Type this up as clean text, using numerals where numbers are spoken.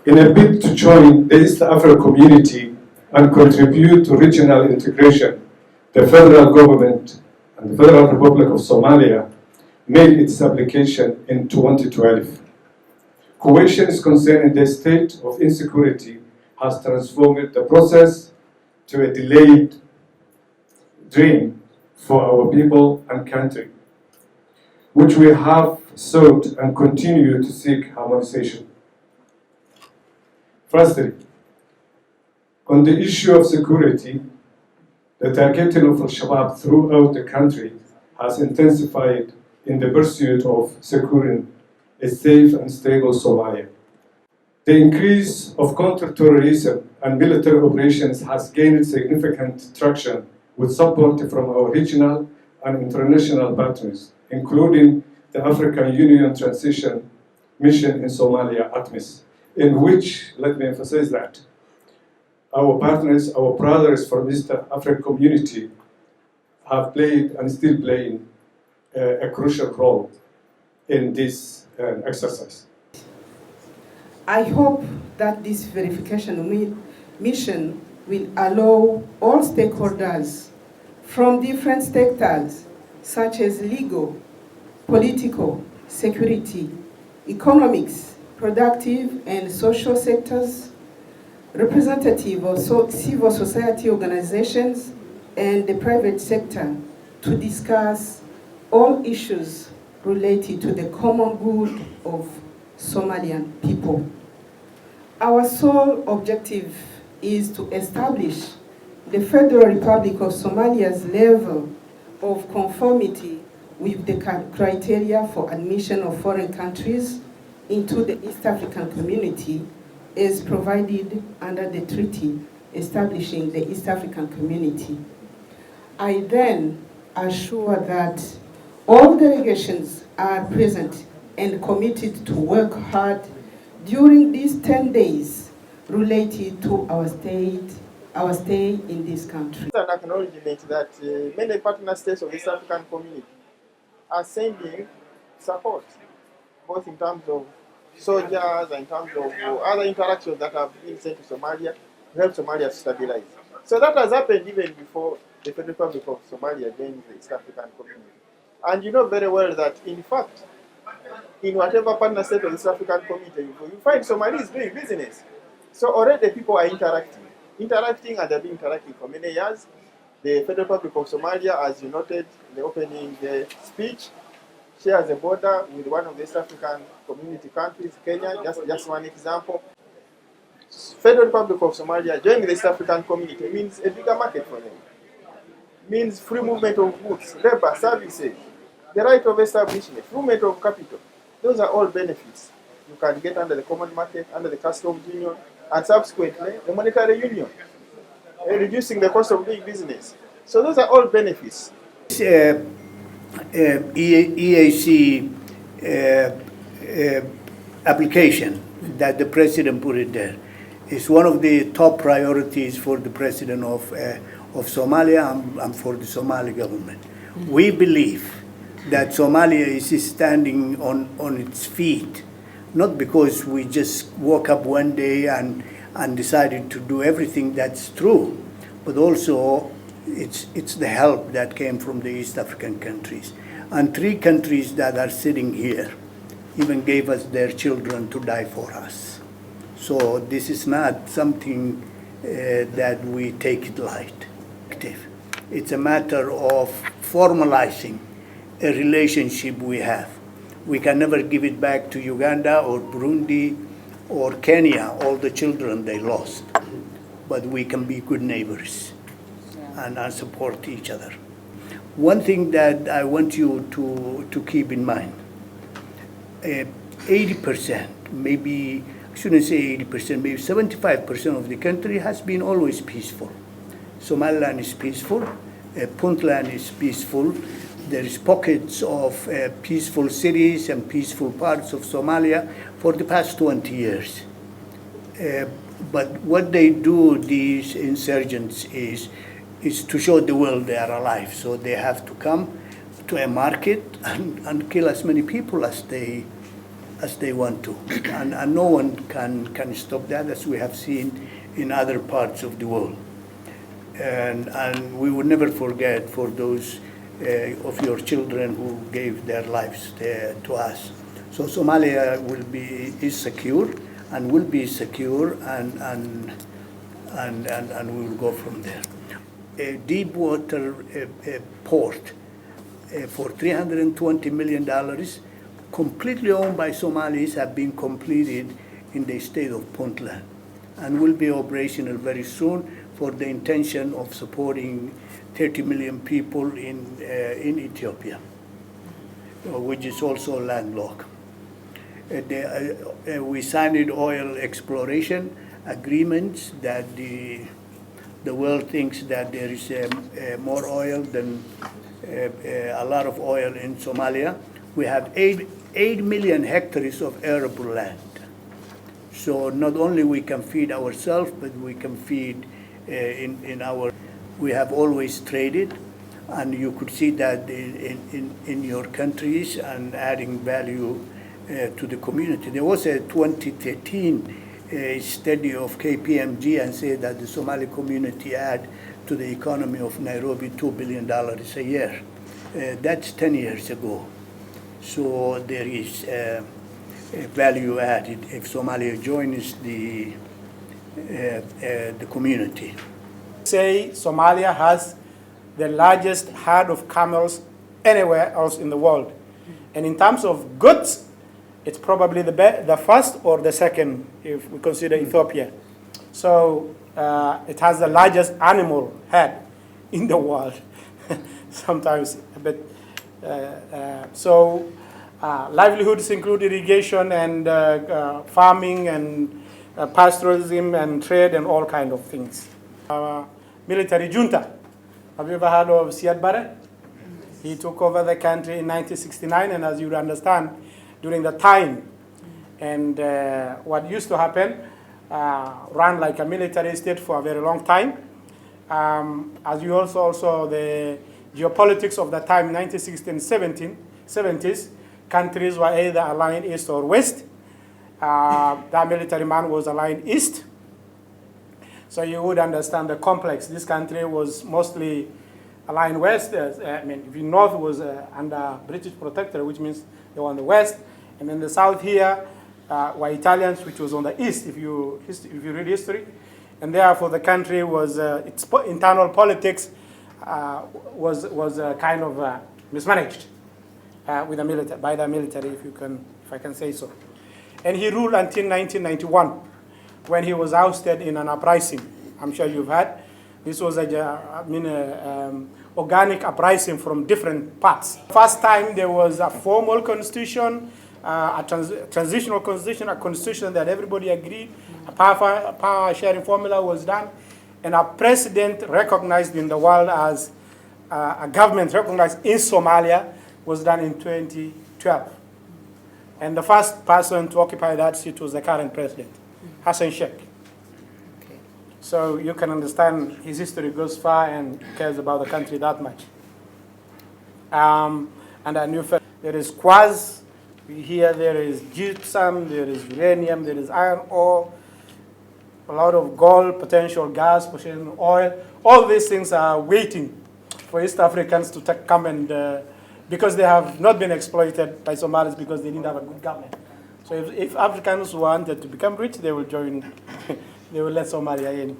In a bid to join the East African community and contribute to regional integration, the federal government and the Federal Republic of Somalia made its application in 2012. Questions concerning the state of insecurity has transformed the process to a delayed dream for our people and country, which we have sought and continue to seek harmonization. Firstly, on the issue of security, the targeting of Al-Shabaab throughout the country has intensified in the pursuit of securing a safe and stable Somalia. The increase of counter-terrorism and military operations has gained significant traction with support from our regional and international partners, including the African Union Transition Mission in Somalia, ATMIS, in which, let me emphasize that, our partners, our brothers from East African community have played and still playing a crucial role in this exercise. I hope that this verification mission will allow all stakeholders from different sectors, such as legal, political, security, economics, productive and social sectors, representative of civil society organizations, and the private sector to discuss all issues related to the common good of Somalian people. Our sole objective is to establish the Federal Republic of Somalia's level of conformity with the criteria for admission of foreign countries into the East African community as provided under the treaty establishing the East African community. I then assure that all delegations are present and committed to work hard during these 10 days related to our stay in this country. It's an acknowledgement that many partner states of the East African community are sending support, both in terms of soldiers and in terms of other interactions that have been sent to Somalia to help Somalia stabilize. So that has happened even before the Federal Republic of Somalia joined the East African community. And you know very well that, in fact, in whatever partner state of the East African community you go, you find Somalis doing business. So already people are interacting, and they've been interacting for many years. The Federal Republic of Somalia, as you noted in the opening speech, shares a border with one of the East African community countries, Kenya, just one example. Federal Republic of Somalia joining the East African community means a bigger market for them. Means free movement of goods, labor, services, the right of establishment, free movement of capital. Those are all benefits you can get under the common market, under the customs union, and subsequently the monetary union, reducing the cost of doing business. So those are all benefits. EAC application that the president put it there is one of the top priorities for the president of Somalia and for the Somali government. We believe that Somalia is standing on its feet, not because we just woke up one day and decided to do everything that's true, but also it's the help that came from the East African countries. And 3 countries that are sitting here even gave us their children to die for us. So this is not something that we take it light. It's a matter of formalizing a relationship we have. We can never give it back to Uganda or Burundi or Kenya, all the children they lost. But we can be good neighbors and support each other. One thing that I want you to keep in mind, 80%, maybe, I shouldn't say 80%, maybe 75% of the country has been always peaceful. Somaliland is peaceful, Puntland is peaceful. There is pockets of peaceful cities and peaceful parts of Somalia for the past 20 years. But what they do, these insurgents, is to show the world they are alive. So they have to come to a market and kill as many people as they as they want to. And no one can stop that, as we have seen in other parts of the world. And we will never forget for those of your children who gave their lives to us. So Somalia is secure and will be secure, and we will go from there. A deep water port for $320 million, completely owned by Somalis, have been completed in the state of Puntland and will be operational very soon for the intention of supporting 30 million people in Ethiopia, which is also landlocked. We signed oil exploration agreements that the world thinks that there is more oil than a lot of oil in Somalia. We have 8 million hectares of arable land. So not only we can feed ourselves, but we can feed we have always traded, and you could see that in your countries and adding value to the community. There was a 2013 study of KPMG and said that the Somali community add to the economy of Nairobi $2 billion a year. That's 10 years ago. So there is value added if Somalia joins the community. Say Somalia has the largest herd of camels anywhere else in the world. And in terms of goods, it's probably the first or the second if we consider Ethiopia. So it has the largest animal herd in the world. Sometimes a bit. Livelihoods include irrigation and farming and pastoralism and trade and all kind of things. Military junta. Have you ever heard of Siad Barre? He took over the country in 1969, and as you understand, during the time, and what used to happen, ran like a military state for a very long time. As you also the geopolitics of the time, 1960s and 70s, countries were either aligned east or west. That military man was aligned east. So you would understand the complex. This country was mostly aligned west. If you north was under British protectorate, which means they were on the west. And then the south here were Italians, which was on the east, if you read history. And therefore the country was, its internal politics was kind of mismanaged by the military, if I can say so. And he ruled until 1991, when he was ousted in an uprising. I'm sure you've heard. This was organic uprising from different parts. First time there was a formal constitution, a transitional constitution, a constitution that everybody agreed, a power sharing formula was done, and a president recognized in the world as a government recognized in Somalia was done in 2012. And the first person to occupy that seat was the current president, Hassan Sheikh. Okay. So you can understand his history goes far and cares about the country that much. And I knew there is quartz, here there is gypsum, there is uranium, there is iron ore, a lot of gold, potential gas, potential oil. All these things are waiting for East Africans to come and, because they have not been exploited by Somalis because they didn't have a good government. So if Africans wanted to become rich, they will join, they will let Somalia in.